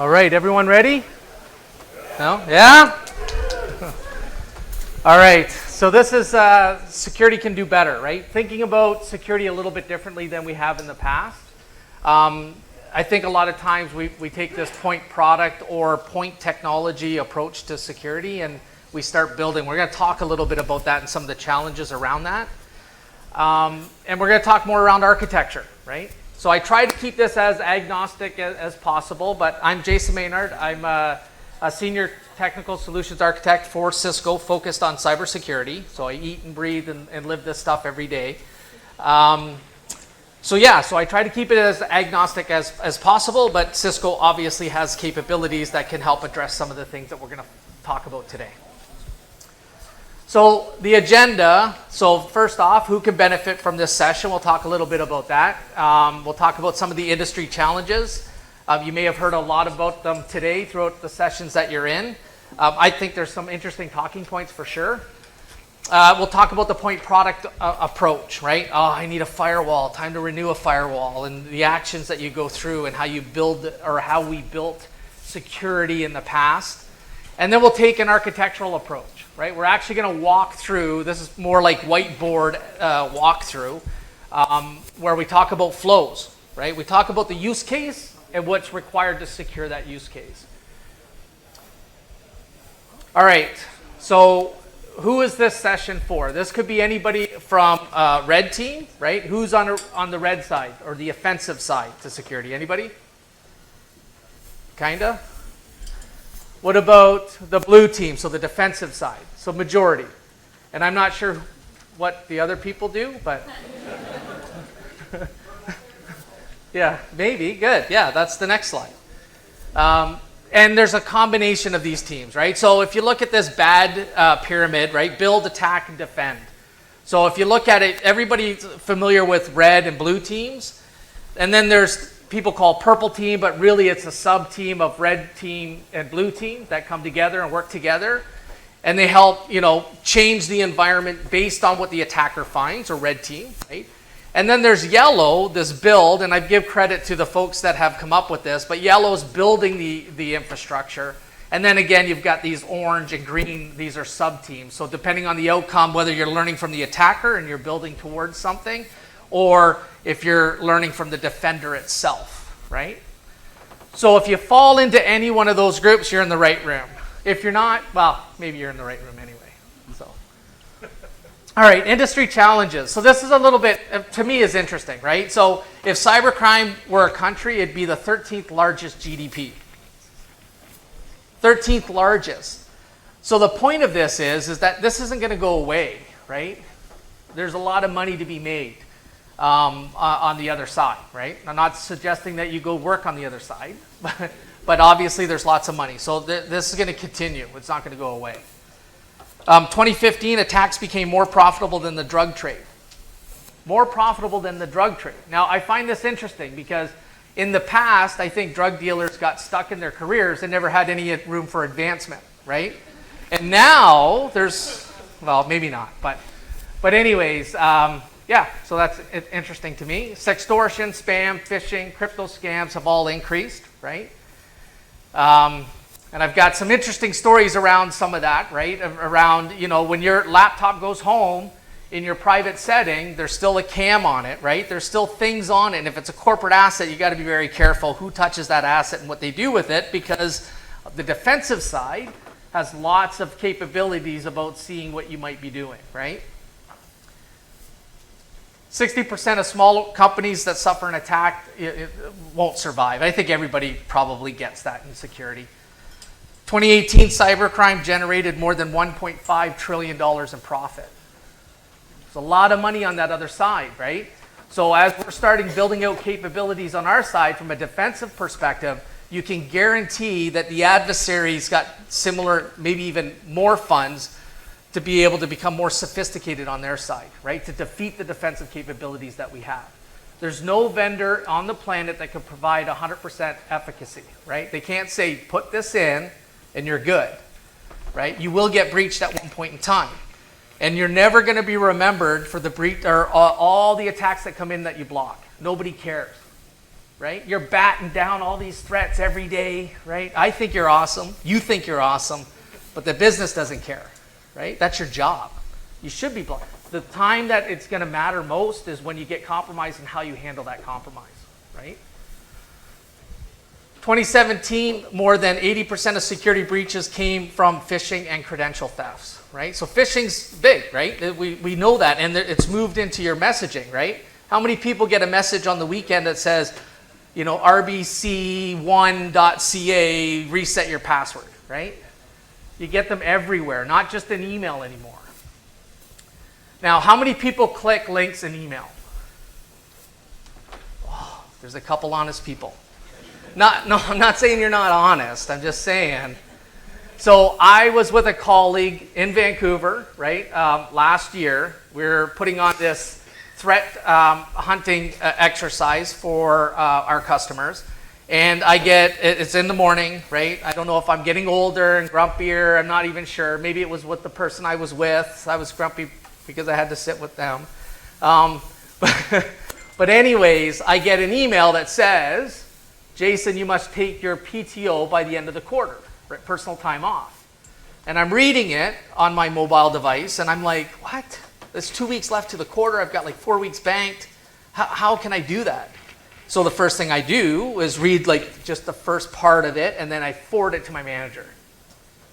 All right, everyone ready? No? Yeah? All right, so this is security can do better, right? Thinking about security a little bit differently than we have in the past. I think a lot of times we take this point product or point technology approach to security and we start building. We're going to talk a little bit about that and some of the challenges around that. And we're going to talk more around architecture, right? So I try to keep this as agnostic as possible, but I'm Jason Maynard. I'm a senior technical solutions architect for Cisco focused on cybersecurity. So I eat and breathe and live this stuff every day. So I try to keep it as agnostic as possible, but Cisco obviously has capabilities that can help address some of the things that we're going to talk about today. So the agenda, so first off, who can benefit from this session? We'll talk a little bit about that. We'll talk about some of the industry challenges. You may have heard a lot about them today throughout the sessions that you're in. I think there's some interesting talking points for sure. We'll talk about the point product approach, right? Oh, I need a firewall, time to renew a firewall, and the actions that you go through and how you build or how we built security in the past. And then we'll take an architectural approach, right? We're actually going to walk through, this is more like whiteboard walkthrough, where we talk about flows, right? We talk about the use case and what's required to secure that use case. All right, so who is this session for? This could be anybody from red team, right? Who's on the red side or the offensive side to security? Anybody? Kinda? What about the blue team, so the defensive side, so majority? And I'm not sure what the other people do, but yeah, maybe, good. Yeah, that's the next slide. And there's a combination of these teams, right? So if you look at this bad pyramid, right, build, attack, and defend. So if you look at it, everybody's familiar with red and blue teams. And then there's people call purple team, but really it's a sub-team of red team and blue team that come together and work together. And they help, change the environment based on what the attacker finds, or red team, right? And then there's yellow, this build, and I give credit to the folks that have come up with this, but yellow's building the infrastructure. And then again, you've got these orange and green, these are sub-teams. So depending on the outcome, whether you're learning from the attacker and you're building towards something, or if you're learning from the defender itself, right? So if you fall into any one of those groups, you're in the right room. If you're not, well, maybe you're in the right room anyway. So, all right, industry challenges. So this is a little bit, to me, is interesting, right? So if cybercrime were a country, it'd be the 13th largest GDP. 13th largest. So the point of this is that this isn't going to go away, right? There's a lot of money to be made on the other side, right? I'm not suggesting that you go work on the other side, but obviously there's lots of money. So this is going to continue. It's not going to go away. 2015, attacks became more profitable than the drug trade. More profitable than the drug trade. Now, I find this interesting because in the past, I think drug dealers got stuck in their careers and never had any room for advancement, right? And now there's, well, maybe not, but anyways, yeah, so that's interesting to me. Sextortion, spam, phishing, crypto scams have all increased, right? And I've got some interesting stories around some of that, right? Around, when your laptop goes home in your private setting, there's still a cam on it, right? There's still things on it. And if it's a corporate asset, you got to be very careful who touches that asset and what they do with it, because the defensive side has lots of capabilities about seeing what you might be doing, right? 60% of small companies that suffer an attack it won't survive. I think everybody probably gets that in security. 2018 cybercrime generated more than $1.5 trillion in profit. There's a lot of money on that other side, right? So as we're starting building out capabilities on our side from a defensive perspective, you can guarantee that the adversary's got similar, maybe even more funds to be able to become more sophisticated on their side, right? To defeat the defensive capabilities that we have. There's no vendor on the planet that can provide 100% efficacy, right? They can't say, put this in and you're good, right? You will get breached at one point in time. And you're never going to be remembered for the breach or all the attacks that come in that you block. Nobody cares. right? You're batting down all these threats every day, right? I think you're awesome. You think you're awesome, but the business doesn't care, right? That's your job. You should be blind. The time that it's going to matter most is when you get compromised and how you handle that compromise, right? 2017, more than 80% of security breaches came from phishing and credential thefts, right? So phishing's big, right? We know that, and it's moved into your messaging, right? How many people get a message on the weekend that says, you know, rbc1.ca, reset your password, right? You get them everywhere, not just an email anymore. Now, how many people click links in email? Oh, there's a couple honest people. No, I'm not saying you're not honest. I'm just saying. So I was with a colleague in Vancouver, right, last year. We were putting on this threat hunting exercise for our customers. And I get, it's in the morning, right? I don't know if I'm getting older and grumpier. I'm not even sure. Maybe it was with the person I was with. I was grumpy because I had to sit with them. But anyways, I get an email that says, Jason, you must take your PTO by the end of the quarter, right? Personal time off. And I'm reading it on my mobile device, and I'm like, what? There's 2 weeks left to the quarter. I've got like 4 weeks banked. How can I do that? So the first thing I do is read like just the first part of it, and then I forward it to my manager.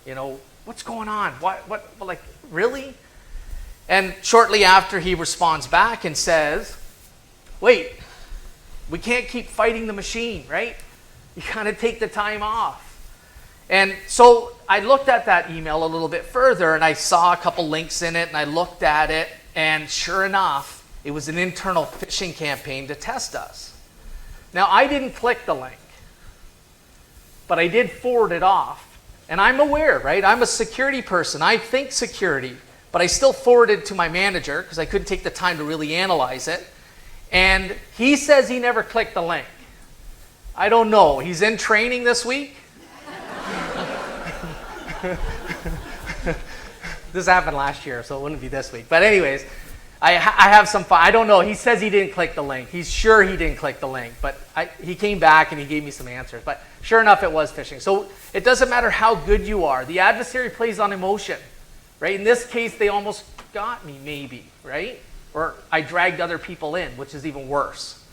You know, what's going on? What, like, really? And shortly after, he responds back and says, wait, we can't keep fighting the machine, right? You gotta take the time off. And so I looked at that email a little bit further, and I saw a couple links in it, and I looked at it, and sure enough, it was an internal phishing campaign to test us. Now, I didn't click the link, but I did forward it off. And I'm aware, right? I'm a security person. I think security, but I still forwarded to my manager because I couldn't take the time to really analyze it. And he says he never clicked the link. I don't know. He's in training this week. This happened last year, so it wouldn't be this week. But anyways, I have some fun. I don't know. He says he didn't click the link. He's sure he didn't click the link. But he came back and he gave me some answers. But sure enough, it was phishing. So it doesn't matter how good you are. The adversary plays on emotion, right? In this case, they almost got me, maybe, right? Or I dragged other people in, which is even worse.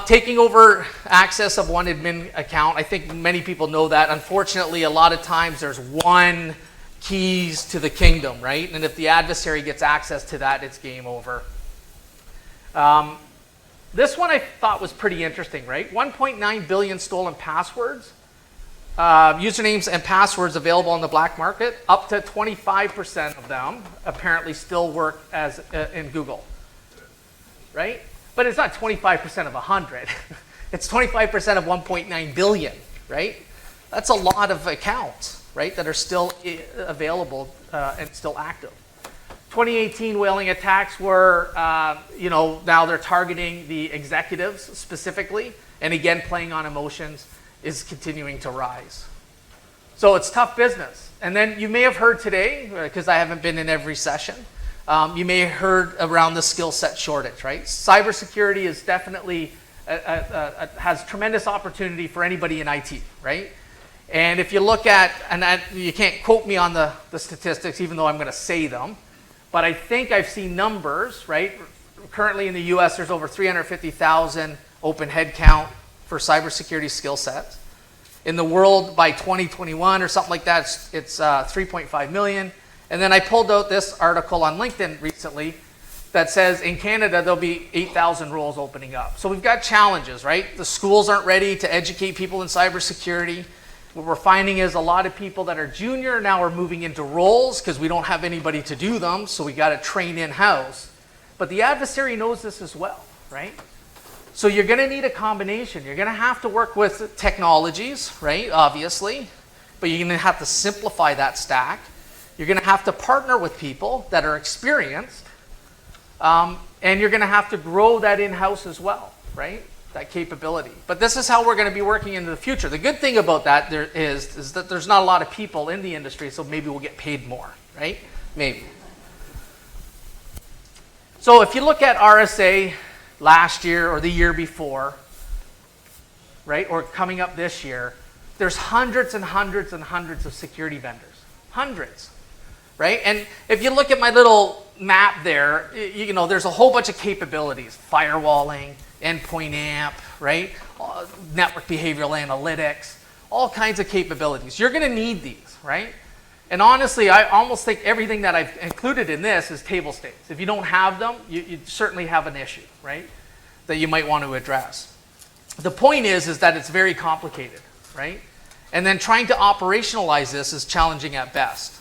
Taking over access of one admin account. I think many people know that. Unfortunately, a lot of times there's one keys to the kingdom, right? And if the adversary gets access to that, it's game over. This one I thought was pretty interesting, right? 1.9 billion stolen passwords. Usernames and passwords available on the black market. Up to 25% of them apparently still work as in Google, right? But it's not 25% of 100. It's 25% of 1.9 billion, right? That's a lot of accounts, right, that are still available and still active. 2018 whaling attacks were, now they're targeting the executives specifically, and again, playing on emotions is continuing to rise. So it's tough business. And then you may have heard today, because I haven't been in every session, you may have heard around the skill set shortage, right? Cybersecurity is definitely, has tremendous opportunity for anybody in IT, right? And if you look at, and you can't quote me on the statistics, even though I'm going to say them, but I think I've seen numbers, right? Currently in the US, there's over 350,000 open headcount for cybersecurity skill sets. In the world by 2021 or something like that, it's 3.5 million. And then I pulled out this article on LinkedIn recently that says in Canada, there'll be 8,000 roles opening up. So we've got challenges, right? The schools aren't ready to educate people in cybersecurity. What we're finding is a lot of people that are junior now are moving into roles because we don't have anybody to do them, so we got to train in-house. But the adversary knows this as well, right? So you're going to need a combination. You're going to have to work with technologies, right, obviously, but you're going to have to simplify that stack. You're going to have to partner with people that are experienced, and you're going to have to grow that in-house as well, right? That capability. But this is how we're going to be working into the future. The good thing about that is that there's not a lot of people in the industry, so maybe we'll get paid more, right? Maybe. So if you look at RSA last year or the year before, right, or coming up this year, there's hundreds and hundreds and hundreds of security vendors. Hundreds, right? And if you look at my little map there, you know, there's a whole bunch of capabilities. Firewalling, endpoint AMP, right? Network behavioral analytics, all kinds of capabilities. You're going to need these, right? And honestly, I almost think everything that I've included in this is table stakes. If you don't have them, you certainly have an issue, right, that you might want to address. The point is that it's very complicated, right? And then trying to operationalize this is challenging at best.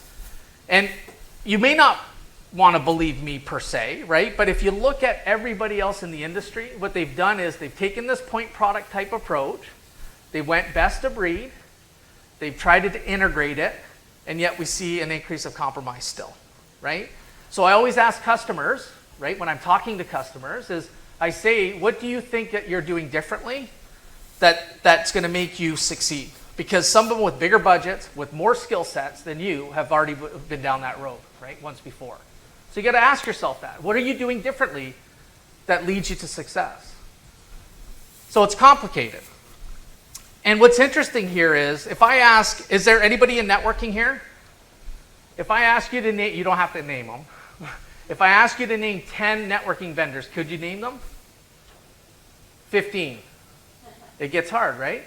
And you may not want to believe me per se, right? But if you look at everybody else in the industry, what they've done is they've taken this point product type approach, they went best of breed, they've tried to integrate it, and yet we see an increase of compromise still, right? So I always ask customers, right, when I'm talking to customers, is I say, what do you think that you're doing differently that's going to make you succeed? Because some of them with bigger budgets, with more skill sets than you, have already been down that road, right, once before. So you got to ask yourself that. What are you doing differently that leads you to success? So it's complicated. And what's interesting here is, if I ask, is there anybody in networking here? If I ask you to name, you don't have to name them. If I ask you to name 10 networking vendors, could you name them? 15. It gets hard, right?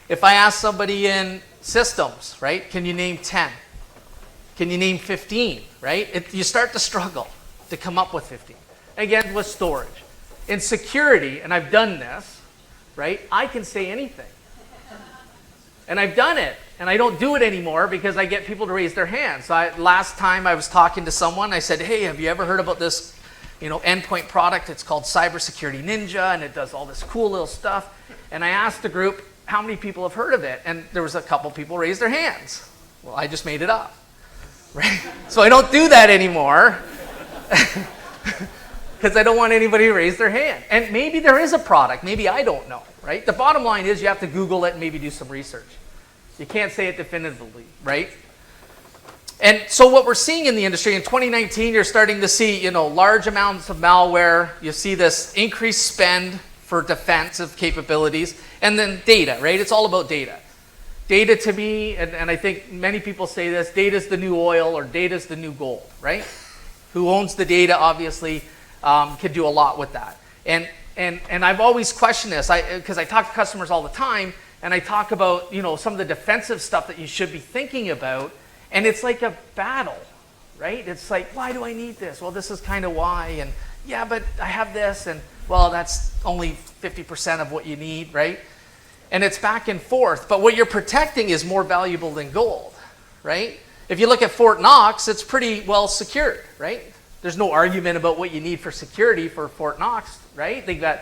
If I ask somebody in systems, right, can you name 10? Can you name 15, right? You start to struggle to come up with 15. Again, with storage. In security, and I've done this, right, I can say anything. And I've done it, and I don't do it anymore because I get people to raise their hands. So last time I was talking to someone, I said, hey, have you ever heard about this, you know, endpoint product? It's called Cybersecurity Ninja, and it does all this cool little stuff. And I asked the group, how many people have heard of it? And there was a couple people raised their hands. Well, I just made it up, right? So I don't do that anymore because I don't want anybody to raise their hand. And maybe there is a product, maybe I don't know, right? The bottom line is you have to Google it and maybe do some research. You can't say it definitively, right? And so what we're seeing in the industry in 2019, you're starting to see, you know, large amounts of malware. You see this increased spend for defensive capabilities, and then data, right? It's all about data. Data to me, and I think many people say this, data is the new oil or data is the new gold, right? Who owns the data, obviously, can do a lot with that. And I've always questioned this, because I talk to customers all the time, and I talk about, you know, some of the defensive stuff that you should be thinking about, and it's like a battle, right? It's like, why do I need this? Well, this is kind of why, and yeah, but I have this, and well, that's only 50% of what you need, right? And it's back and forth, but what you're protecting is more valuable than gold, right? If you look at Fort Knox, it's pretty well secured, right? There's no argument about what you need for security for Fort Knox, right? They got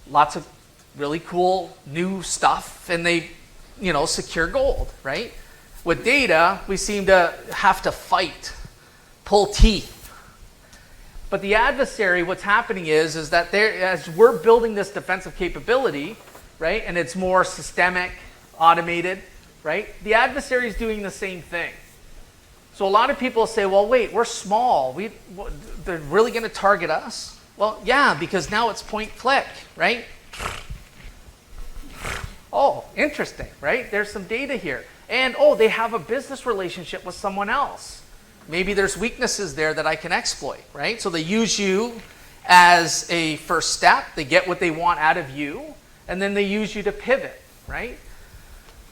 lots of really cool new stuff, and they, you know, secure gold, right? With data, we seem to have to fight, pull teeth. But the adversary, what's happening is that as we're building this defensive capability, right, and it's more systemic, automated, right, the adversary is doing the same thing. So a lot of people say, well, wait, we're small. They're really going to target us? Well, yeah, because now it's point click, right? Oh, interesting, right? There's some data here. And, oh, they have a business relationship with someone else. Maybe there's weaknesses there that I can exploit, right? So they use you as a first step. They get what they want out of you, and then they use you to pivot, right?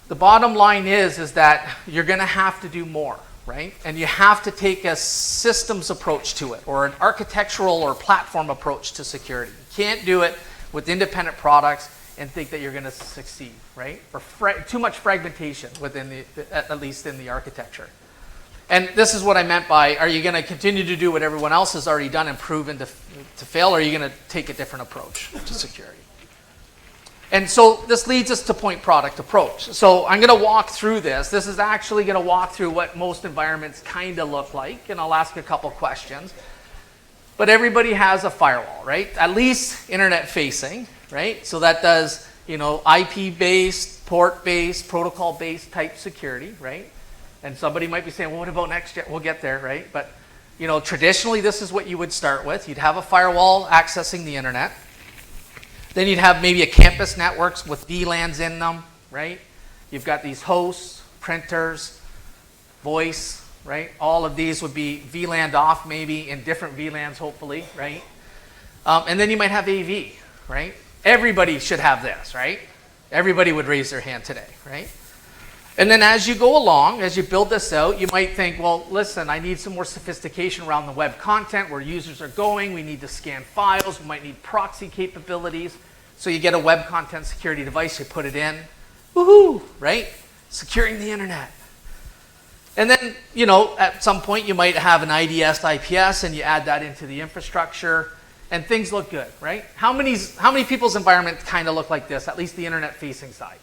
The bottom line is that you're going to have to do more, right? And you have to take a systems approach to it, or an architectural or platform approach to security. You can't do it with independent products and think that you're going to succeed, right? Or too much fragmentation within at least in the architecture. And this is what I meant by, are you going to continue to do what everyone else has already done and proven to fail, or are you going to take a different approach to security? And so this leads us to point product approach. So I'm going to walk through this. This is actually going to walk through what most environments kind of look like, and I'll ask a couple questions. But everybody has a firewall, right? At least internet-facing, right? So that does, you know, IP-based, port-based, protocol-based type security, right? And somebody might be saying, well, what about next gen? We'll get there, right? But, you know, traditionally, this is what you would start with. You'd have a firewall accessing the internet. Then you'd have maybe a campus networks with VLANs in them, right? You've got these hosts, printers, voice, right? All of these would be VLANed off maybe in different VLANs hopefully, right? And then you might have AV, right? Everybody should have this, right? Everybody would raise their hand today, right? And then as you go along, as you build this out, you might think, well, listen, I need some more sophistication around the web content, where users are going. We need to scan files. We might need proxy capabilities. So you get a web content security device, you put it in. Woohoo, right? Securing the internet. And then, you know, at some point you might have an IDS, IPS, and you add that into the infrastructure, and things look good, right? How many people's environment kind of look like this, at least the internet-facing side?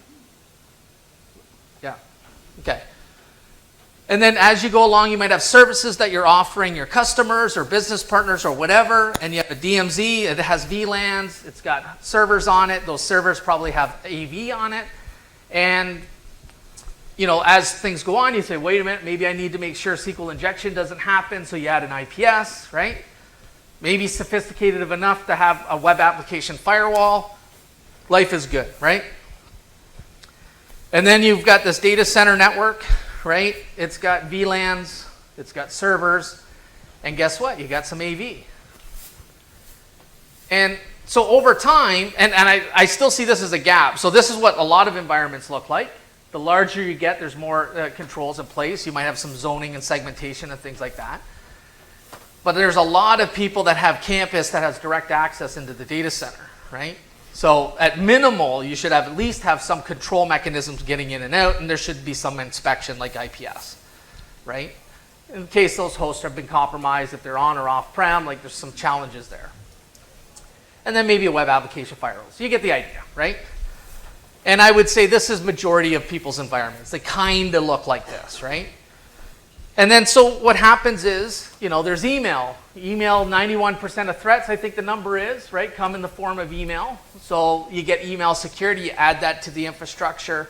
Yeah, okay. And then as you go along, you might have services that you're offering your customers or business partners or whatever, and you have a DMZ, it has VLANs, it's got servers on it, those servers probably have AV on it, and you know, as things go on, you say, wait a minute, maybe I need to make sure SQL injection doesn't happen, so you add an IPS, right? Maybe sophisticated enough to have a web application firewall. Life is good, right? And then you've got this data center network, right? It's got VLANs, it's got servers, and guess what? You got some AV. And so over time, and I still see this as a gap. So this is what a lot of environments look like. The larger you get, there's more controls in place. You might have some zoning and segmentation and things like that. But there's a lot of people that have campus that has direct access into the data center, right? So at minimal, you should have at least have some control mechanisms getting in and out, and there should be some inspection like IPS, right? In case those hosts have been compromised, if they're on or off-prem, like there's some challenges there. And then maybe a web application firewall. So you get the idea, right? And I would say this is majority of people's environments. They kind of look like this, right? And then so what happens is, you know, there's email. Email, 91% of threats, I think the number is, right, come in the form of email. So you get email security, you add that to the infrastructure.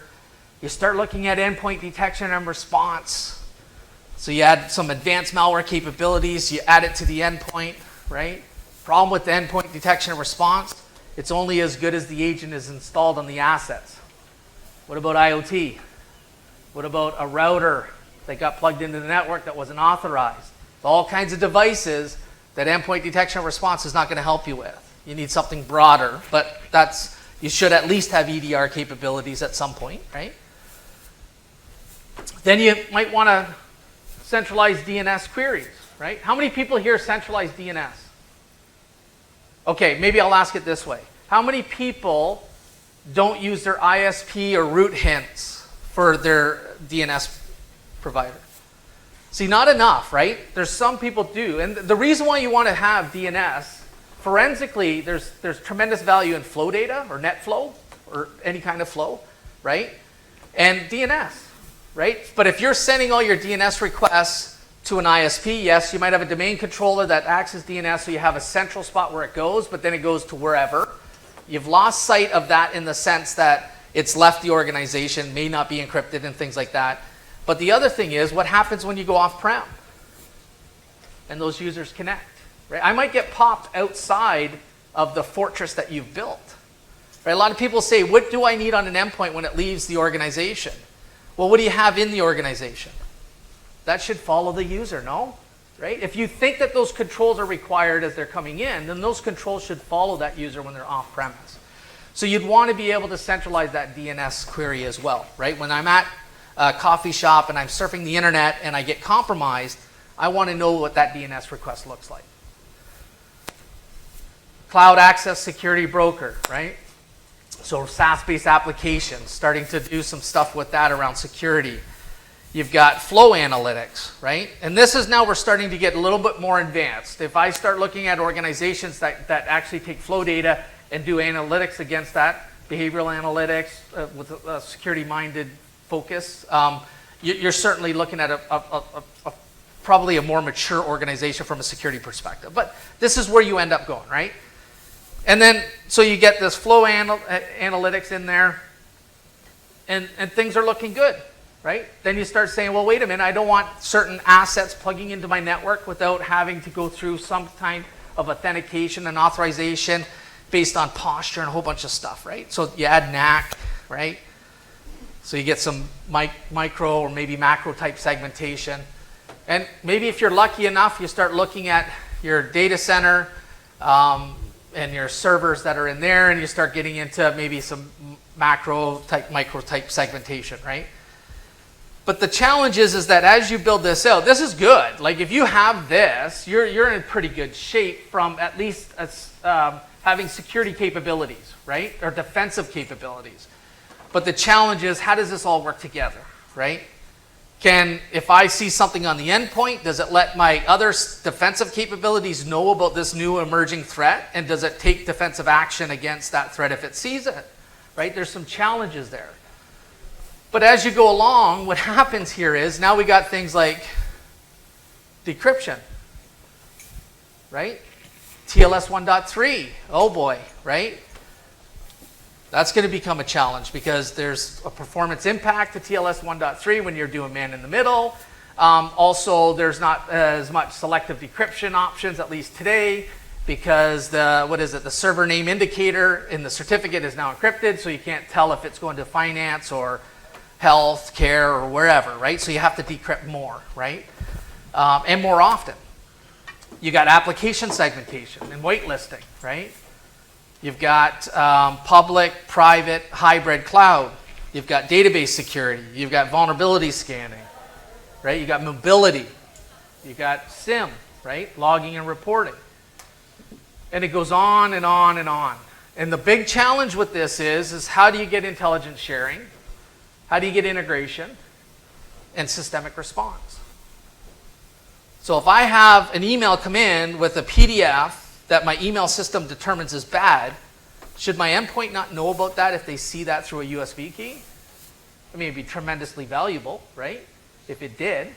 You start looking at endpoint detection and response. So you add some advanced malware capabilities, you add it to the endpoint, right? Problem with the endpoint detection and response, it's only as good as the agent is installed on the assets. What about IoT? What about a router that got plugged into the network that wasn't authorized? All kinds of devices that endpoint detection and response is not going to help you with. You need something broader, but you should at least have EDR capabilities at some point, right? Then you might want to centralize DNS queries, right? How many people here centralize DNS? Okay, maybe I'll ask it this way. How many people don't use their ISP or root hints for their DNS provider? See, not enough, right? There's some people do. And the reason why you want to have DNS, forensically, there's tremendous value in flow data or net flow or any kind of flow, right? And DNS, right? But if you're sending all your DNS requests to an ISP, yes, you might have a domain controller that acts as DNS, so you have a central spot where it goes, but then it goes to wherever. You've lost sight of that in the sense that it's left the organization, may not be encrypted and things like that. But the other thing is, what happens when you go off-prem and those users connect, right? I might get popped outside of the fortress that you've built, right? A lot of people say, what do I need on an endpoint when it leaves the organization? Well, what do you have in the organization? That should follow the user, no? Right? If you think that those controls are required as they're coming in, then those controls should follow that user when they're off-premise. So you'd want to be able to centralize that DNS query as well, right? When I'm at a coffee shop and I'm surfing the internet and I get compromised, I want to know what that DNS request looks like. Cloud access security broker, right? So SaaS-based applications, starting to do some stuff with that around security. You've got flow analytics, right? And this is now we're starting to get a little bit more advanced. If I start looking at organizations that actually take flow data and do analytics against that, behavioral analytics with a security-minded focus, you're certainly looking at probably a more mature organization from a security perspective. But this is where you end up going, right? And then, so you get this flow analytics in there, and things are looking good, right? Then you start saying, well, wait a minute, I don't want certain assets plugging into my network without having to go through some kind of authentication and authorization. based on posture and a whole bunch of stuff, right? So you add NAC, right? So you get some micro or maybe macro type segmentation. And maybe if you're lucky enough, you start looking at your data center and your servers that are in there, and you start getting into maybe some macro type, micro type segmentation, right? But the challenge is that as you build this out, this is good. Like if you have this, you're in pretty good shape from at least having security capabilities, right? Or defensive capabilities. But the challenge is, how does this all work together, right? If I see something on the endpoint, does it let my other defensive capabilities know about this new emerging threat? And does it take defensive action against that threat if it sees it, right? There's some challenges there. But as you go along, what happens here is now we got things like decryption, right? TLS 1.3, oh boy, right? That's going to become a challenge because there's a performance impact to TLS 1.3 when you're doing man in the middle. Also, there's not as much selective decryption options, at least today, because the server name indicator in the certificate is now encrypted, so you can't tell if it's going to finance or health care or wherever, right? So you have to decrypt more, right? And more often. You got application segmentation and waitlisting, right? You've got public, private, hybrid cloud. You've got database security. You've got vulnerability scanning, right? You've got mobility. You've got SIM, right? Logging and reporting. And it goes on and on and on. And the big challenge with this is how do you get intelligence sharing? How do you get integration? And systemic response. So if I have an email come in with a PDF that my email system determines is bad, should my endpoint not know about that if they see that through a USB key? I mean, it'd be tremendously valuable, right? If it did.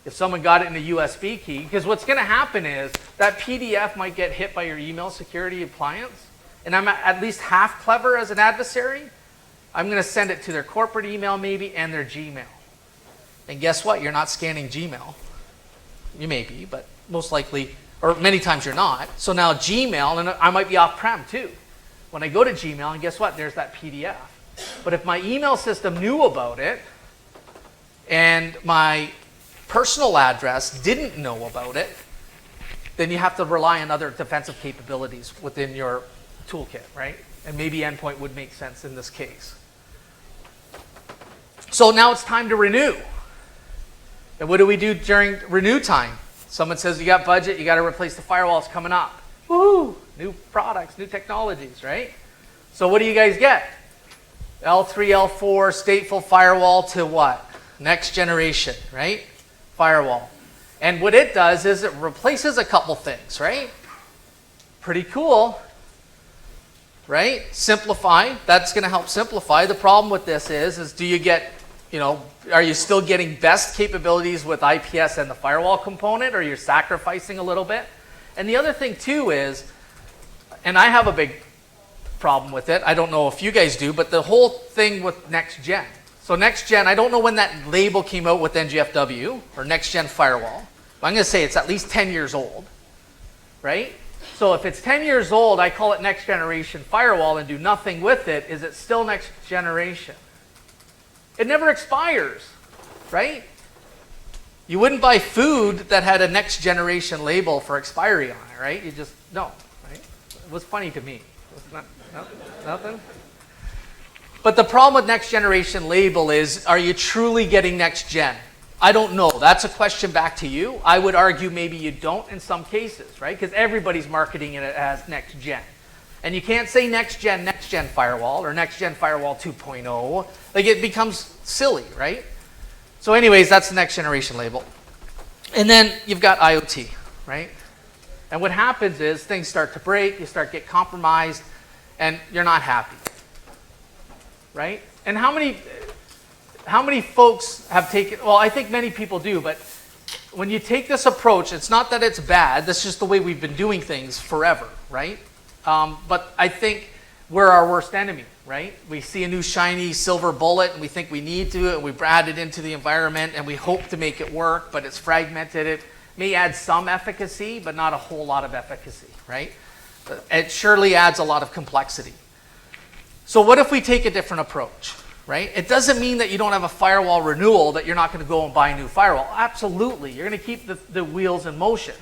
If someone got it in a USB key, because what's going to happen is that PDF might get hit by your email security appliance, and I'm at least half clever as an adversary. I'm going to send it to their corporate email maybe and their Gmail. And guess what? You're not scanning Gmail. You may be, but most likely, or many times you're not. So now Gmail, and I might be off-prem too. When I go to Gmail, and guess what? There's that PDF. But if my email system knew about it, and my personal address didn't know about it, then you have to rely on other defensive capabilities within your toolkit, right? And maybe endpoint would make sense in this case. So now it's time to renew. And what do we do during renew time? Someone says you got budget, you got to replace the firewalls coming up. Woohoo! New products, new technologies, right? So what do you guys get? L3, L4, stateful firewall to what? Next generation, right? Firewall. And what it does is it replaces a couple things, right? Pretty cool, right? Simplify. That's going to help simplify. The problem with this is do you get, are you still getting best capabilities with IPS and the firewall component, or you're sacrificing a little bit? And the other thing too is, and I have a big problem with it, I don't know if you guys do, but the whole thing with next gen. So next gen, I don't know when that label came out with NGFW or next gen firewall. But I'm going to say it's at least 10 years old, right? So if it's 10 years old, I call it next generation firewall and do nothing with it. Is it still next generation? It never expires, right? You wouldn't buy food that had a next generation label for expiry on it, right? You just, no, right? It was funny to me. Nothing? But the problem with next generation label is, are you truly getting next gen? I don't know. That's a question back to you. I would argue maybe you don't in some cases, right? Because everybody's marketing it as next gen. And you can't say next gen firewall or next gen firewall 2.0. Like it becomes silly, right? So anyways, that's the next generation label. And then you've got IoT, right? And what happens is things start to break, you start to get compromised, and you're not happy. Right? And how many folks have taken, well, I think many people do, but when you take this approach, it's not that it's bad, that's just the way we've been doing things forever, right? But I think we're our worst enemy, right? We see a new shiny silver bullet and we think we need to, and we add it into the environment and we hope to make it work, but it's fragmented. It may add some efficacy, but not a whole lot of efficacy, right? It surely adds a lot of complexity. So what if we take a different approach, right? It doesn't mean that you don't have a firewall renewal, that you're not going to go and buy a new firewall. Absolutely, you're going to keep the wheels in motion.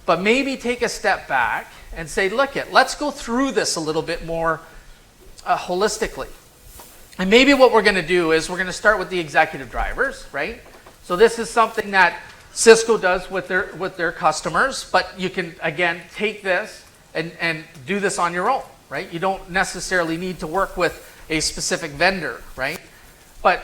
But maybe take a step back and say, let's go through this a little bit more holistically. And maybe what we're going to do is we're going to start with the executive drivers, right? So this is something that Cisco does with their customers, but you can, again, take this and do this on your own, right? You don't necessarily need to work with a specific vendor, right? But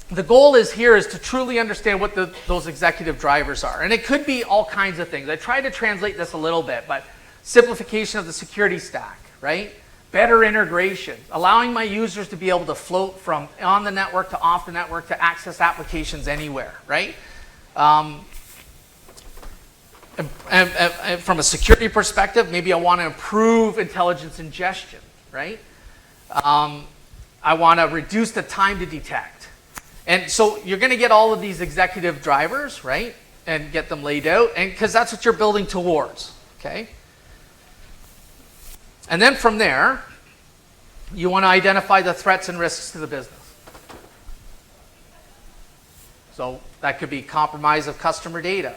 the goal is to truly understand what those executive drivers are. And it could be all kinds of things. I tried to translate this a little bit, but simplification of the security stack, right? Better integration, allowing my users to be able to float from on the network to off the network to access applications anywhere, right? And from a security perspective, maybe I want to improve intelligence ingestion, right? I want to reduce the time to detect. And so you're going to get all of these executive drivers, right? And get them laid out, and because that's what you're building towards, okay? And then from there, you want to identify the threats and risks to the business. So that could be compromise of customer data,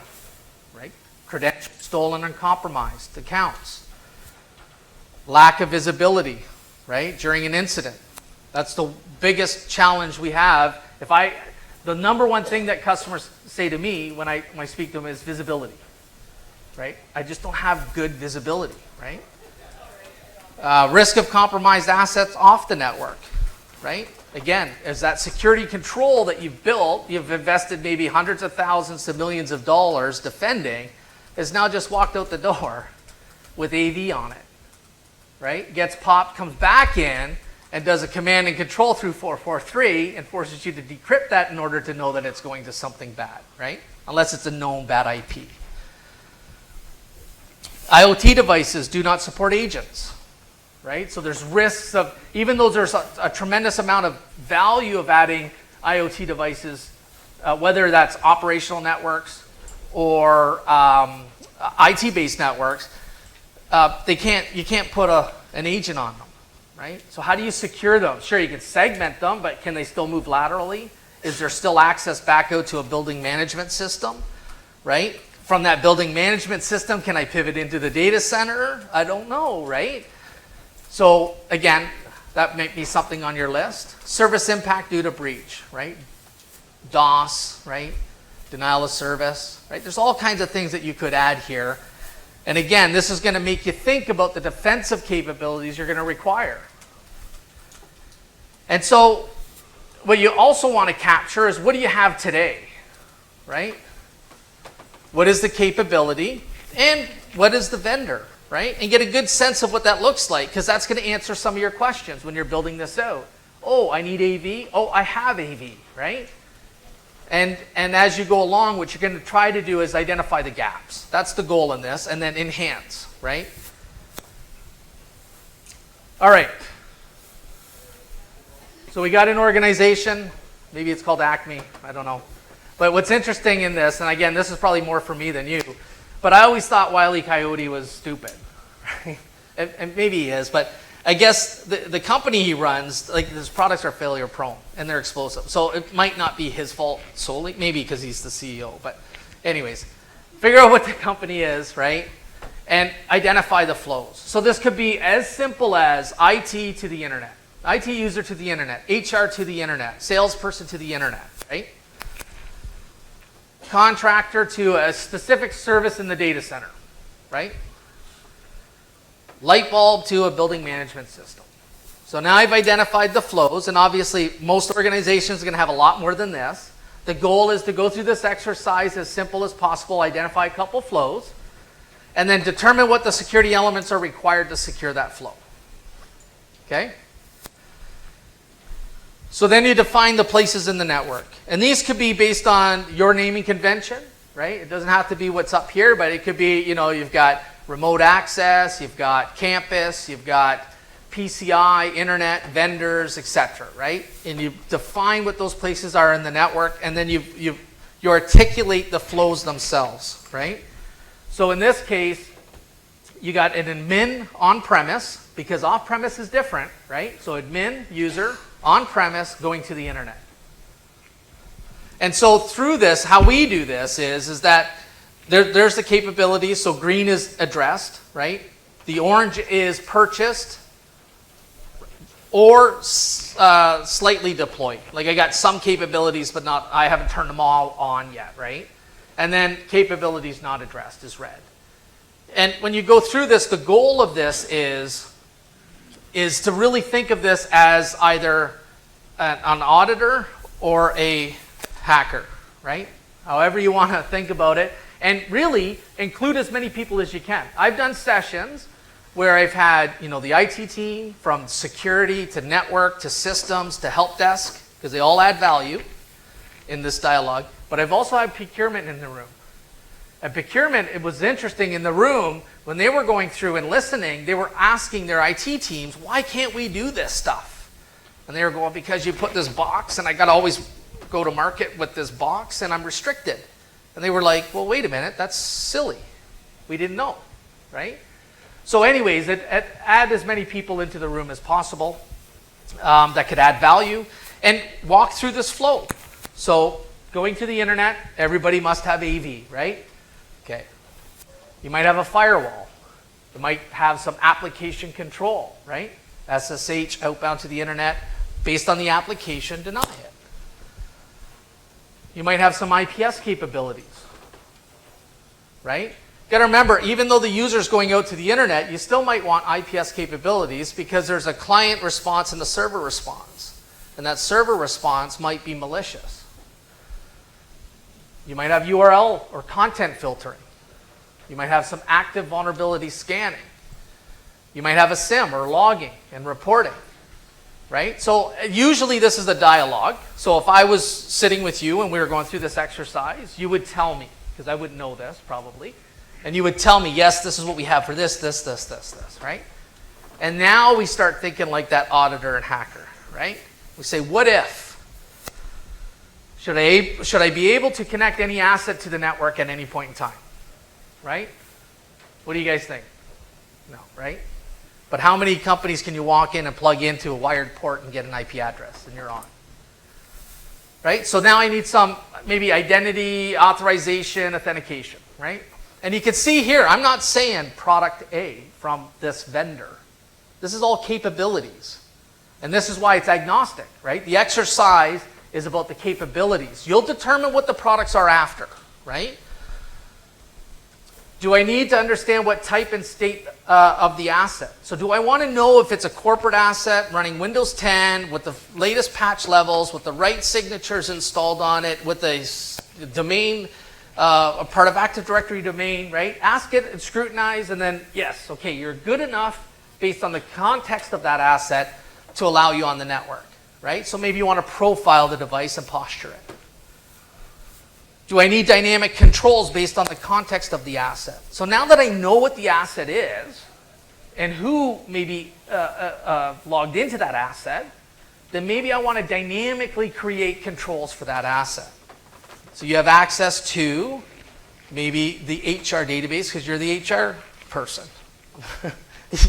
right? Credentials stolen and compromised, accounts. Lack of visibility, right? During an incident. That's the biggest challenge we have. The number one thing that customers say to me when I speak to them is visibility, right? I just don't have good visibility, right? Risk of compromised assets off the network, right? Again, is that security control that you've built, you've invested maybe hundreds of thousands to millions of dollars defending, has now just walked out the door with AV on it, right? Gets popped, comes back in, and does a command and control through 443 and forces you to decrypt that in order to know that it's going to something bad, right? Unless it's a known bad IP. IoT devices do not support agents, right? So there's risks of, even though there's a tremendous amount of value of adding IoT devices, whether that's operational networks or IT-based networks, you can't put an agent on them, right? So how do you secure them? Sure, you can segment them, but can they still move laterally? Is there still access back out to a building management system, right? From that building management system, can I pivot into the data center? I don't know, right? So again, that might be something on your list. Service impact due to breach, right? DOS, right? Denial of service, right? There's all kinds of things that you could add here. And again, this is going to make you think about the defensive capabilities you're going to require. And so what you also want to capture is, what do you have today, right? What is the capability and what is the vendor, right? And get a good sense of what that looks like, because that's going to answer some of your questions when you're building this out. Oh, I need AV. Oh, I have AV, right? And as you go along, what you're going to try to do is identify the gaps. That's the goal in this, and then enhance, right? All right. So we got an organization. Maybe it's called Acme. I don't know. But what's interesting in this, and again, this is probably more for me than you, but I always thought Wile E. Coyote was stupid, right? And maybe he is, but I guess the company he runs, like, his products are failure prone and they're explosive. So it might not be his fault solely, maybe because he's the CEO. But anyways, figure out what the company is, right? And identify the flows. So this could be as simple as IT to the internet, IT user to the internet, HR to the internet, salesperson to the internet, right? Contractor to a specific service in the data center, right? Light bulb to a building management system. So now I've identified the flows, and obviously most organizations are going to have a lot more than this. The goal is to go through this exercise as simple as possible, identify a couple flows, and then determine what the security elements are required to secure that flow. Okay? So then you define the places in the network. And these could be based on your naming convention, right? It doesn't have to be what's up here, but it could be, you've got remote access, you've got campus, you've got PCI, internet, vendors, etc., right? And you define what those places are in the network, and then you articulate the flows themselves, right? So in this case, you got an admin on-premise, because off-premise is different, right? So admin, user, on-premise, going to the internet. And so through this, how we do this is that there's the capabilities. So green is addressed, right? The orange is purchased or slightly deployed. Like I got some capabilities, but I haven't turned them all on yet, right? And then capabilities not addressed is red. And when you go through this, the goal of this is to really think of this as either an auditor or a hacker, right? However you want to think about it. And really include as many people as you can. I've done sessions where I've had, the IT team, from security to network to systems to help desk, because they all add value in this dialogue. But I've also had procurement in the room. At procurement, it was interesting in the room, when they were going through and listening, they were asking their IT teams, why can't we do this stuff? And they were going, because you put this box, and I got to always go to market with this box, and I'm restricted. And they were like, well, wait a minute, that's silly. We didn't know, right? So anyways, add as many people into the room as possible that could add value, and walk through this flow. So going to the internet, everybody must have AV, right? Okay. You might have a firewall. You might have some application control, right? SSH outbound to the internet. Based on the application, deny it. You might have some IPS capabilities, right? You got to remember, even though the user is going out to the internet, you still might want IPS capabilities, because there's a client response and a server response. And that server response might be malicious. You might have URL or content filtering. You might have some active vulnerability scanning. You might have a SIM or logging and reporting. Right? So usually this is a dialogue. So if I was sitting with you and we were going through this exercise, you would tell me, because I wouldn't know this probably, and you would tell me, yes, this is what we have for this, right? And now we start thinking like that auditor and hacker, right? We say, what if? Should I be able to connect any asset to the network at any point in time? Right? What do you guys think? No, right? But how many companies can you walk in and plug into a wired port and get an IP address and you're on? Right? So now I need some maybe identity, authorization, authentication, right? And you can see here, I'm not saying product A from this vendor. This is all capabilities. And this is why it's agnostic, right? The exercise is about the capabilities. You'll determine what the products are after, right? Do I need to understand what type and state of the asset? So do I want to know if it's a corporate asset running Windows 10 with the latest patch levels, with the right signatures installed on it, with a domain, a part of Active Directory domain, right? Ask it and scrutinize, and then, yes, okay, you're good enough based on the context of that asset to allow you on the network, right? So maybe you want to profile the device and posture it. Do I need dynamic controls based on the context of the asset? So now that I know what the asset is and who maybe logged into that asset, then maybe I want to dynamically create controls for that asset. So you have access to maybe the HR database because you're the HR person.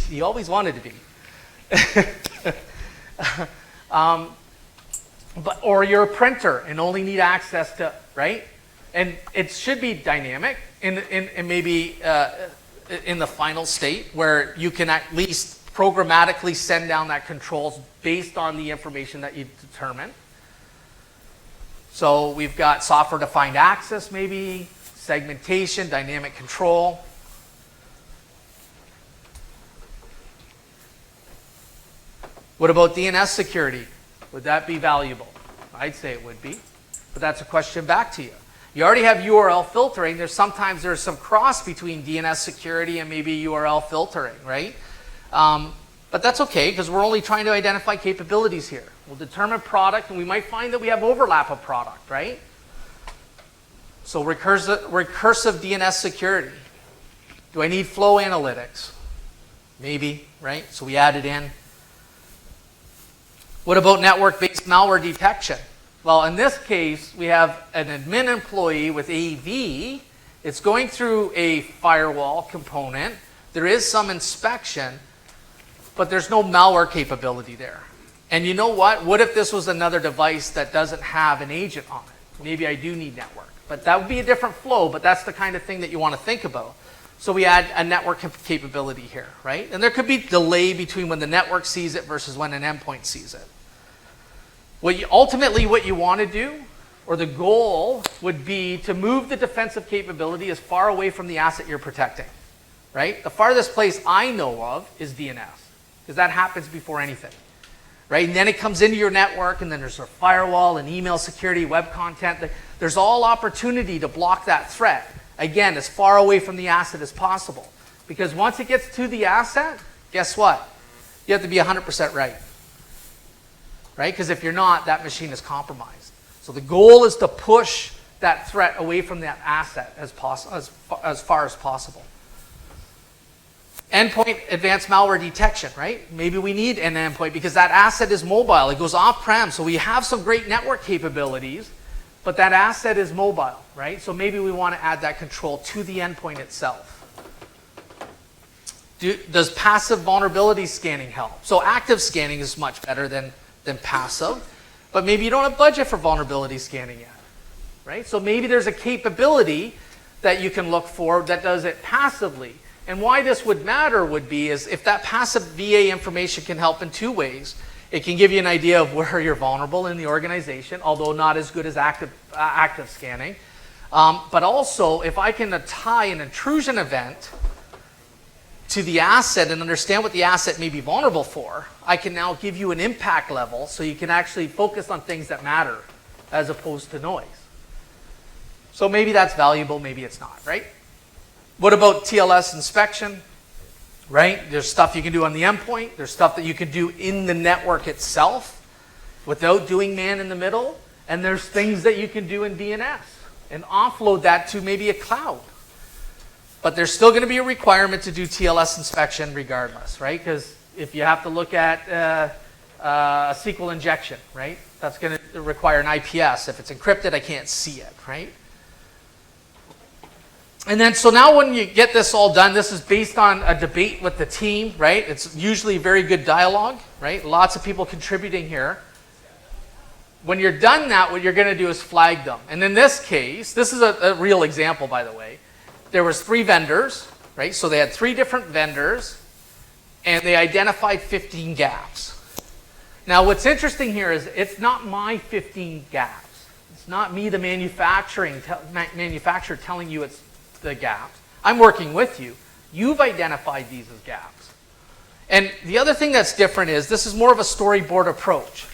You always wanted to be. Or you're a printer and only need access to, right? And it should be dynamic in maybe in the final state where you can at least programmatically send down that controls based on the information that you determine. So we've got software-defined access maybe, segmentation, dynamic control. What about DNS security? Would that be valuable? I'd say it would be, but that's a question back to you. You already have URL filtering. Sometimes there's some cross between DNS security and maybe URL filtering, right? But that's okay because we're only trying to identify capabilities here. We'll determine product, and we might find that we have overlap of product, right? So recursive DNS security. Do I need flow analytics? Maybe, right? So we add it in. What about network-based malware detection? Well, in this case, we have an admin employee with AV. It's going through a firewall component, There is some inspection, but there's no malware capability there. And you know what? What if this was another device that doesn't have an agent on it? Maybe I do need network. But that would be a different flow, but that's the kind of thing that you want to think about. So we add a network capability here, right? And there could be delay between when the network sees it versus when an endpoint sees it. Ultimately, what you want to do, or the goal, would be to move the defensive capability as far away from the asset you're protecting, right? The farthest place I know of is DNS, because that happens before anything, right? And then it comes into your network, and then there's a firewall and email security, web content. There's all opportunity to block that threat, again, as far away from the asset as possible. Because once it gets to the asset, guess what? You have to be 100% right, right? Because if you're not, that machine is compromised. So the goal is to push that threat away from that asset as far as possible. Endpoint advanced malware detection, right? Maybe we need an endpoint because that asset is mobile. It goes off-prem, so we have some great network capabilities, but that asset is mobile, right? So maybe we want to add that control to the endpoint itself. Does passive vulnerability scanning help? So active scanning is much better than passive, but maybe you don't have budget for vulnerability scanning yet, right? So maybe there's a capability that you can look for that does it passively. And why this would matter would be is if that passive VA information can help in two ways. It can give you an idea of where you're vulnerable in the organization, although not as good as active scanning. But also, if I can tie an intrusion event to the asset and understand what the asset may be vulnerable for, I can now give you an impact level so you can actually focus on things that matter as opposed to noise. So maybe that's valuable, maybe it's not, right? What about TLS inspection? Right? There's stuff you can do on the endpoint. There's stuff that you can do in the network itself without doing man in the middle. And there's things that you can do in DNS and offload that to maybe a cloud. But there's still going to be a requirement to do TLS inspection regardless, right? Because if you have to look at a SQL injection, right? That's going to require an IPS. If it's encrypted, I can't see it, right? And then, so now when you get this all done, this is based on a debate with the team, right? It's usually very good dialogue, right? Lots of people contributing here. When you're done that, what you're going to do is flag them. And in this case, this is a real example, by the way. There was 3 vendors, right? So they had 3 different vendors, and they identified 15 gaps. Now, what's interesting here is it's not my 15 gaps. It's not me, the manufacturer, telling you it's the gaps. I'm working with you. You've identified these as gaps. And the other thing that's different is this is more of a storyboard approach,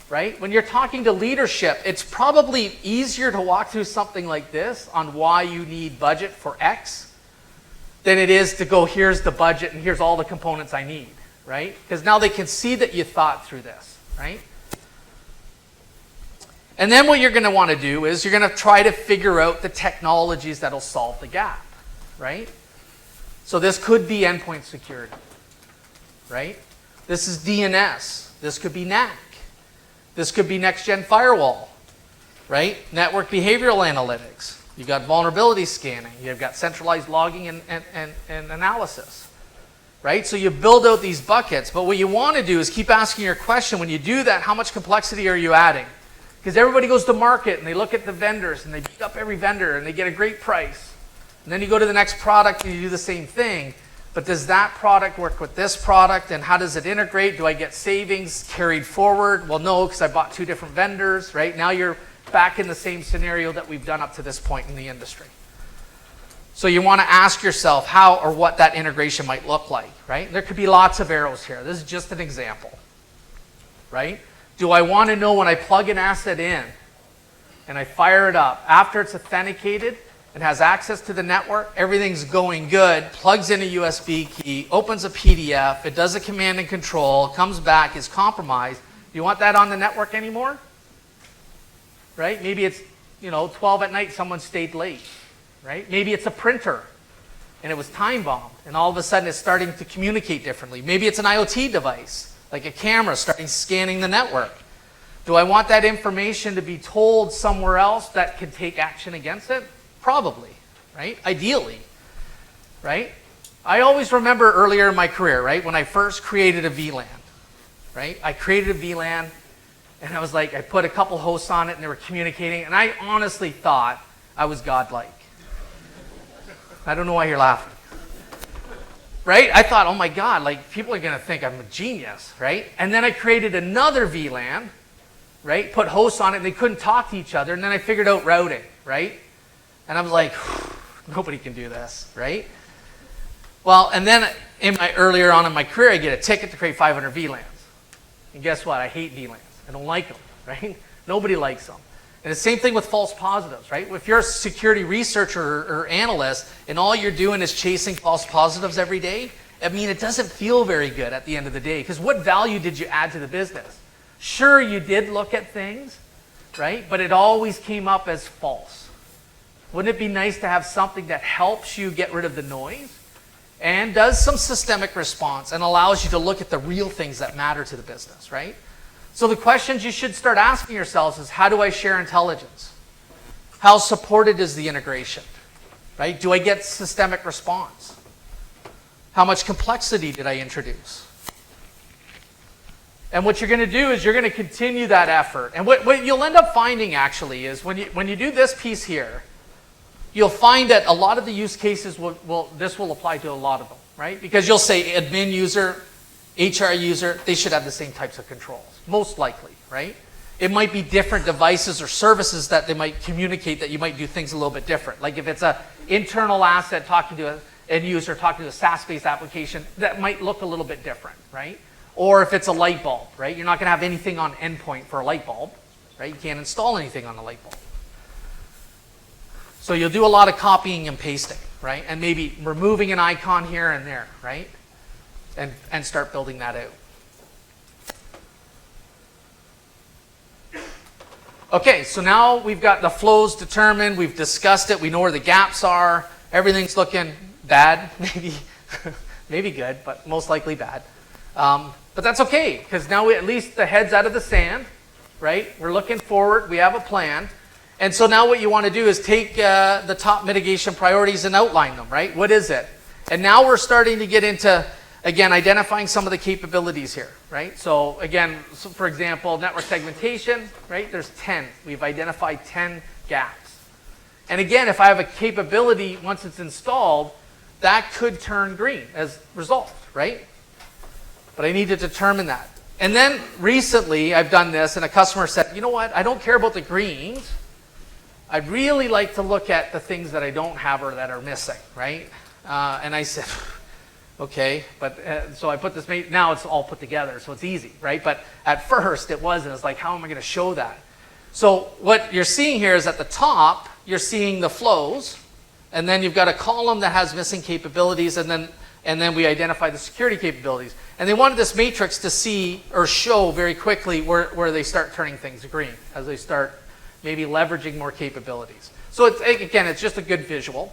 right? When you're talking to leadership, it's probably easier to walk through something like this on why you need budget for X than it is to go, here's the budget and here's all the components I need, right? Because now they can see that you thought through this, right? And then what you're going to want to do is you're going to try to figure out the technologies that'll solve the gap, right? So this could be endpoint security, right? This is DNS. This could be NAC. This could be next-gen firewall, right? Network behavioral analytics. You've got vulnerability scanning. You've got centralized logging and analysis, right? So you build out these buckets, but what you want to do is keep asking your question. When you do that, how much complexity are you adding? Because everybody goes to market and they look at the vendors and they beat up every vendor and they get a great price. And then you go to the next product and you do the same thing. But does that product work with this product and how does it integrate? Do I get savings carried forward? Well, no, because I bought 2 different vendors, right? Now you're back in the same scenario that we've done up to this point in the industry. So you want to ask yourself how or what that integration might look like, right? There could be lots of arrows here. This is just an example, right? Do I want to know when I plug an asset in and I fire it up, after it's authenticated, it has access to the network, everything's going good, plugs in a USB key, opens a PDF, it does a command and control, comes back, is compromised. Do you want that on the network anymore? Right? Maybe it's, 12 at night, someone stayed late, right? Maybe it's a printer and it was time bombed and all of a sudden it's starting to communicate differently. Maybe it's an IoT device, like a camera starting scanning the network. Do I want that information to be told somewhere else that can take action against it? Probably, right? Ideally, right? I always remember earlier in my career, right, when I first created a VLAN, right? I created a VLAN, and I was like, I put a couple hosts on it, and they were communicating, and I honestly thought I was godlike. I don't know why you're laughing. Right? I thought, oh my God, like people are going to think I'm a genius, right? And then I created another VLAN, right? Put hosts on it, and they couldn't talk to each other, and then I figured out routing, right? And I was like, nobody can do this, right? Well, and then earlier on in my career, I get a ticket to create 500 VLANs. And guess what? I hate VLANs. I don't like them, right? Nobody likes them. And the same thing with false positives, right? If you're a security researcher or analyst and all you're doing is chasing false positives every day, I mean, it doesn't feel very good at the end of the day, because what value did you add to the business? Sure, you did look at things, right? But it always came up as false. Wouldn't it be nice to have something that helps you get rid of the noise and does some systemic response and allows you to look at the real things that matter to the business, right? So the questions you should start asking yourselves is, how do I share intelligence? How supported is the integration, right? Do I get systemic response? How much complexity did I introduce? And what you're going to do is you're going to continue that effort. And what you'll end up finding actually is when you do this piece here, you'll find that a lot of the use cases this will apply to a lot of them, right? Because you'll say admin user, HR user, they should have the same types of controls, most likely, right? It might be different devices or services that they might communicate that you might do things a little bit different. Like if it's an internal asset talking to an end user, talking to a SaaS-based application, that might look a little bit different, right? Or if it's a light bulb, right? You're not going to have anything on endpoint for a light bulb, right? You can't install anything on a light bulb. So you'll do a lot of copying and pasting, right? And maybe removing an icon here and there, right? And start building that out. Okay, so now we've got the flows determined, we've discussed it, we know where the gaps are, everything's looking bad, maybe good, but most likely bad. But that's okay, because now at least the head's out of the sand, right? We're looking forward, we have a plan. And so now what you want to do is take the top mitigation priorities and outline them, right? What is it? And now we're starting to get into, again, identifying some of the capabilities here, right? So again, for example, network segmentation, right? There's 10. We've identified 10 gaps. And again, if I have a capability, once it's installed, that could turn green as resolved, right? But I need to determine that. And then recently, I've done this, and a customer said, you know what? I don't care about the greens. I'd really like to look at the things that I don't have or that are missing, right? And I said, okay, but so I put this, now it's all put together, so it's easy, right? But at first it wasn't. It's like, how am I going to show that? So what you're seeing here is at the top, you're seeing the flows, and then you've got a column that has missing capabilities, and then we identify the security capabilities. And they wanted this matrix to see or show very quickly where they start turning things green as they start maybe leveraging more capabilities. So it's just a good visual.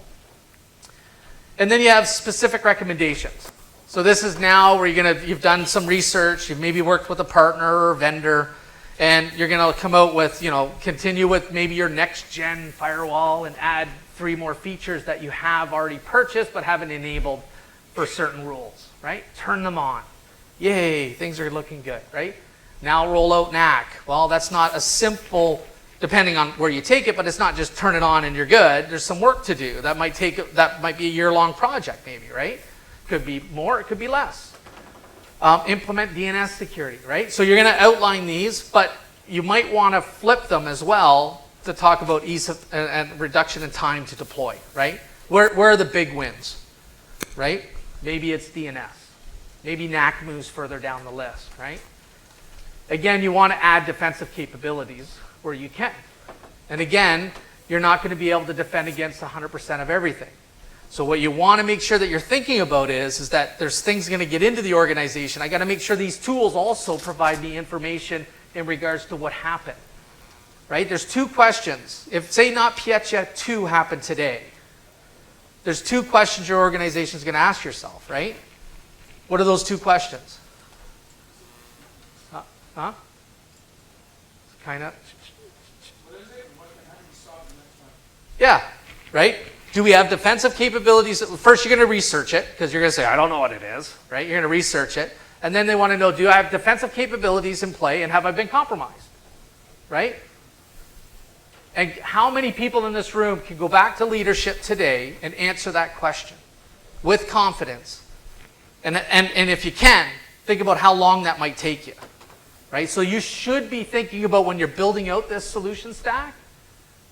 And then you have specific recommendations. So this is now where you've done some research, you've maybe worked with a partner or a vendor, and you're going to come out with, continue with maybe your next gen firewall and add 3 more features that you have already purchased but haven't enabled for certain rules, right? Turn them on. Yay, things are looking good, right? Now roll out NAC. Well, that's not a simple, depending on where you take it, but it's not just turn it on and you're good. There's some work to do. That might be a year-long project maybe, right? Could be more, it could be less. Implement DNS security, right? So you're going to outline these, but you might want to flip them as well to talk about ease of, and reduction in time to deploy, right? Where are the big wins, right? Maybe it's DNS. Maybe NAC moves further down the list, right? Again, you want to add defensive capabilities where you can. And again, you're not going to be able to defend against 100% of everything. So what you want to make sure that you're thinking about is that there's things going to get into the organization. I got to make sure these tools also provide me information in regards to what happened. Right? There's 2 questions. If, say, not Pietja 2 happened today, there's 2 questions your organization is going to ask yourself, right? What are those 2 questions? Huh? Kind of. Yeah, right? Do we have defensive capabilities? First, you're going to research it, because you're going to say, I don't know what it is, right? You're going to research it. And then they want to know, do I have defensive capabilities in play, and have I been compromised, right? And how many people in this room can go back to leadership today and answer that question with confidence? And if you can, think about how long that might take you, right? So you should be thinking about, when you're building out this solution stack,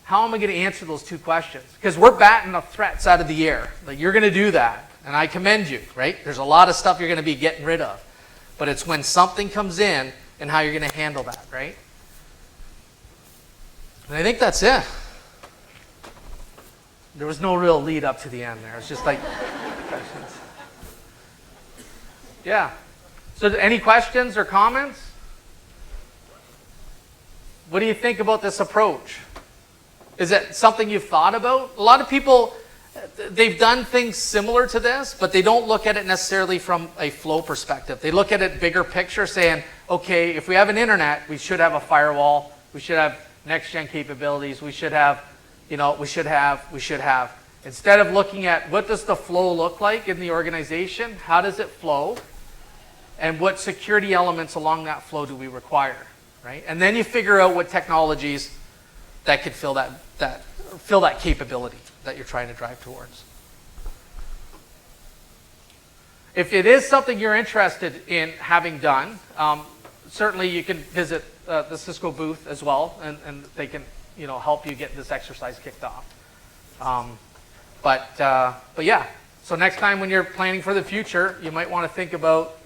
how am I going to answer those two questions? Because we're batting the threats out of the air. Like, you're going to do that, and I commend you, right? There's a lot of stuff you're going to be getting rid of. But it's when something comes in and how you're going to handle that, right? And I think that's it. There was no real lead up to the end there. It's just like questions. Yeah. So any questions or comments? What do you think about this approach? Is it something you've thought about? A lot of people, they've done things similar to this, but they don't look at it necessarily from a flow perspective. They look at it bigger picture, saying, okay, if we have an internet, we should have a firewall, we should have next-gen capabilities, we should have, we should have. Instead of looking at what does the flow look like in the organization, how does it flow, and what security elements along that flow do we require, right? And then you figure out what technologies that could fill that capability that you're trying to drive towards. If it is something you're interested in having done, certainly you can visit the Cisco booth as well, and they can help you get this exercise kicked off. But yeah, so next time when you're planning for the future, you might want to think about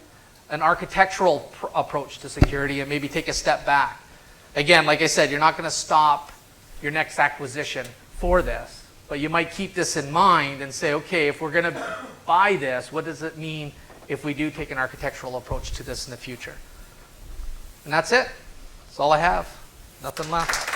an architectural approach to security and maybe take a step back. Again, like I said, you're not going to stop your next acquisition for this, but you might keep this in mind and say, okay, if we're going to buy this, what does it mean if we do take an architectural approach to this in the future? And that's it. That's all I have. Nothing left.